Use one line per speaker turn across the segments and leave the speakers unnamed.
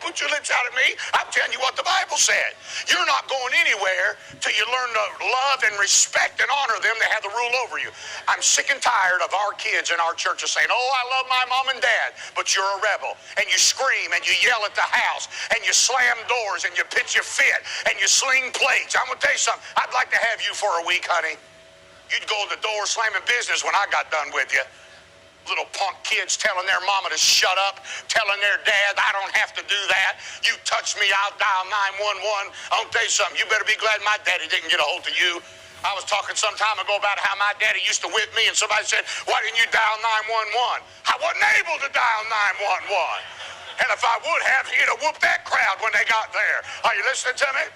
put your lips out at me. I'm telling you what the Bible said. You're not going anywhere till you learn to love and respect and honor them that have the rule over you. I'm sick and tired of our kids in our churches saying, oh, I love my mom and dad, but you're a rebel. And you scream and you yell at the house and you slam doors and you pitch your fit and you sling plates. I'm going to tell you something. I'd like to have you for a week, honey. You'd go to the door slamming business when I got done with you. Little punk kids telling their mama to shut up, telling their dad, I don't have to do that. You touch me, I'll dial 911. I'll tell you something, you better be glad my daddy didn't get a hold of you. I was talking some time ago about how my daddy used to whip me, and somebody said, why didn't you dial 911? I wasn't able to dial 911. And if I would have, he'd have whooped that crowd when they got there. Are you listening to me?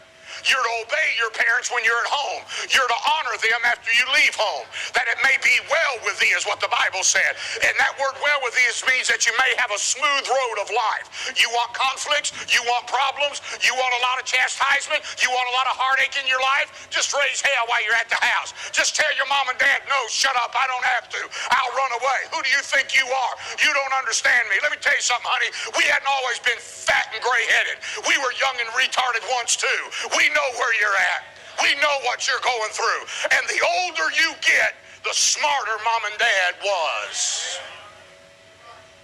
You're to obey your parents when you're at home. You're to honor them after you leave home. That it may be well with thee is what the Bible said. And that word well with thee means that you may have a smooth road of life. You want conflicts? You want problems? You want a lot of chastisement? You want a lot of heartache in your life? Just raise hell while you're at the house. Just tell your mom and dad, no, shut up, I don't have to. I'll run away. Who do you think you are? You don't understand me. Let me tell you something, honey. We hadn't always been fat and gray-headed. We were young and retarded once, too. We know where you're at. We know what you're going through. And the older you get, the smarter mom and dad was.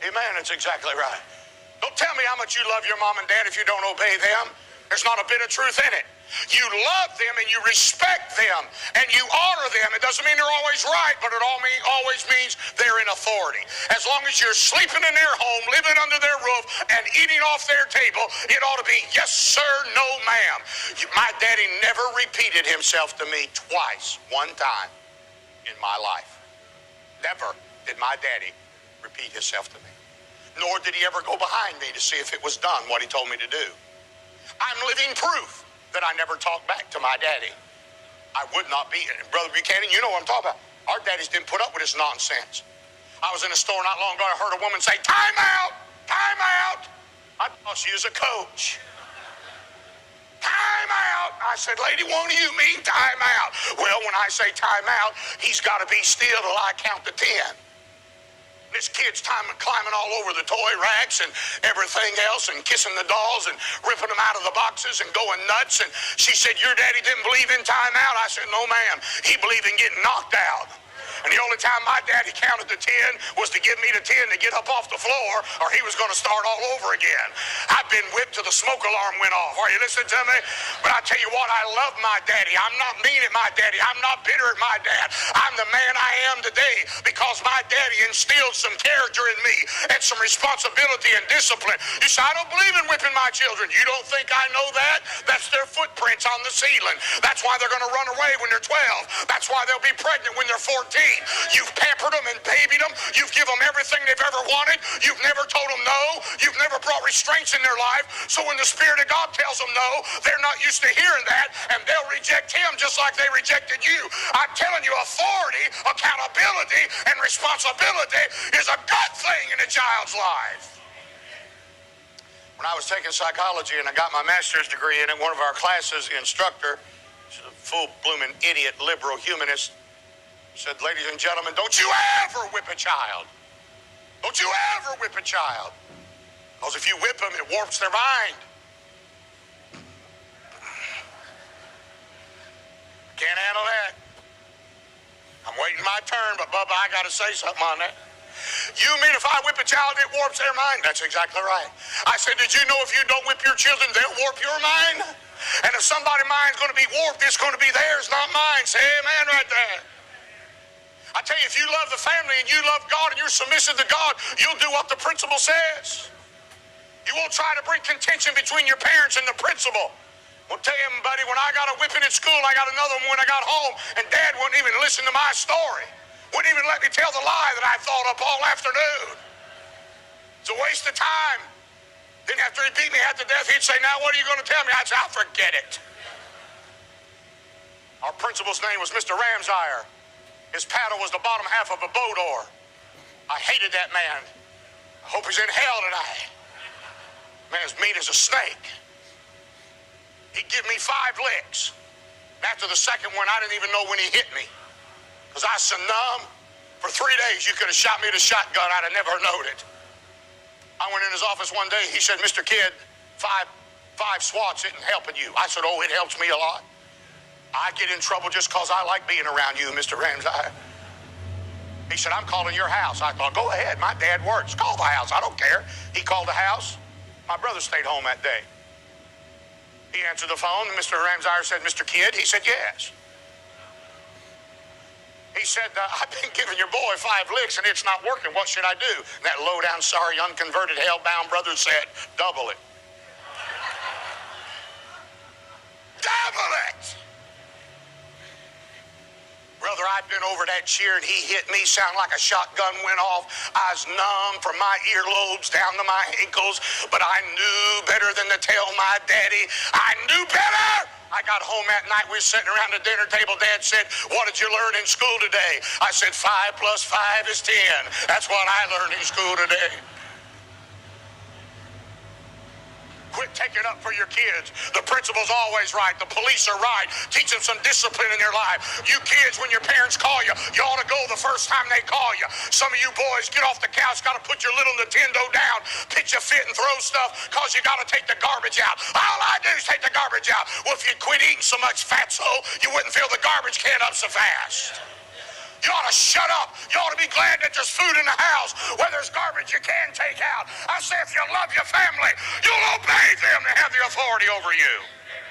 Amen. That's exactly right. Don't tell me how much you love your mom and dad if you don't obey them. There's not a bit of truth in it. You love them and you respect them and you honor them. It doesn't mean they're always right, but it always means they're in authority. As long as you're sleeping in their home, living under their roof, and eating off their table, it ought to be yes, sir, no, ma'am. My daddy never repeated himself to me twice, one time in my life. Never did my daddy repeat himself to me. Nor did he ever go behind me to see if it was done what he told me to do. I'm living proof that I never talked back to my daddy. I would not be. And Brother Buchanan, you know what I'm talking about. Our daddies didn't put up with this nonsense. I was in a store not long ago. I heard a woman say, time out, time out. I thought she was a coach. Time out. I said, lady, what do you mean time out? Well, when I say time out, he's got to be still till I count to 10. This kid's climbing all over the toy racks and everything else and kissing the dolls and ripping them out of the boxes and going nuts. And she said, your daddy didn't believe in time out? I said, no, ma'am. He believed in getting knocked out. And the only time my daddy counted to 10 was to give me the 10 to get up off the floor, or he was going to start all over again. I've been whipped till the smoke alarm went off. Are you listening to me? But I tell you what, I love my daddy. I'm not mean at my daddy. I'm not bitter at my dad. I'm the man I am today because my daddy instilled some character in me and some responsibility and discipline. You say, I don't believe in whipping my children. You don't think I know that? That's their footprints on the ceiling. That's why they're going to run away when they're 12. That's why they'll be pregnant when they're 14. You've pampered them and babied them. You've given them everything they've ever wanted. You've never told them no. You've never brought restraints in their life. So when the Spirit of God tells them no, they're not used to hearing that, and they'll reject Him just like they rejected you. I'm telling you, authority, accountability, and responsibility is a good thing in a child's life. When I was taking psychology and I got my master's degree in it, one of our classes, the instructor, she's a full-blooming idiot, liberal humanist, said, ladies and gentlemen, don't you ever whip a child. Don't you ever whip a child. Because if you whip them, it warps their mind. Can't handle that. I'm waiting my turn, but Bubba, I got to say something on that. You mean if I whip a child, it warps their mind? That's exactly right. I said, did you know if you don't whip your children, they'll warp your mind? And if somebody's mind's going to be warped, it's going to be theirs, not mine. Say amen right there. I tell you, if you love the family and you love God and you're submissive to God, you'll do what the principle says. You won't try to bring contention between your parents and the principle. I'll tell you, buddy, when I got a whipping at school, I got another one when I got home, and Dad wouldn't even listen to my story. Wouldn't even let me tell the lie that I thought up all afternoon. It's a waste of time. Then after he beat me half to death, he'd say, now what are you going to tell me? I'd say, I'll forget it. Our principal's name was Mr. Ramsire. His paddle was the bottom half of a boat oar. I hated that man. I hope he's in hell tonight. Man's mean as a snake. He'd give me 5 licks. After the second one, I didn't even know when he hit me. Because I was so numb. For 3 days, you could have shot me with a shotgun. I'd have never known it. I went in his office one day. He said, Mr. Kidd, Five swats isn't helping you. I said, oh, it helps me a lot. I get in trouble just because I like being around you, Mr. Ramsey. He said, I'm calling your house. I thought, go ahead. My dad works. Call the house. I don't care. He called the house. My brother stayed home that day. He answered the phone, and Mr. Ramsire said, Mr. Kidd? He said, yes. He said, I've been giving your boy 5 licks, and it's not working. What should I do? And that low-down, sorry, unconverted, hell-bound brother said, double it. Double it! Brother, I'd been over that chair, and he hit me, sound like a shotgun went off. I was numb from my earlobes down to my ankles, but I knew better than to tell my daddy. I knew better! I got home that night, we were sitting around the dinner table. Dad said, what did you learn in school today? I said, 5 plus 5 is 10. That's what I learned in school today. Quit taking up for your kids. The principal's always right. The police are right. Teach them some discipline in their life. You kids, when your parents call you, you ought to go the first time they call you. Some of you boys, get off the couch, got to put your little Nintendo down, pitch a fit and throw stuff because you got to take the garbage out. All I do is take the garbage out. Well, if you'd quit eating so much fatso, you wouldn't fill the garbage can up so fast. You ought to shut up. You ought to be glad that there's food in the house where there's garbage you can take out. I say if you love your family, you'll obey them to have the authority over you.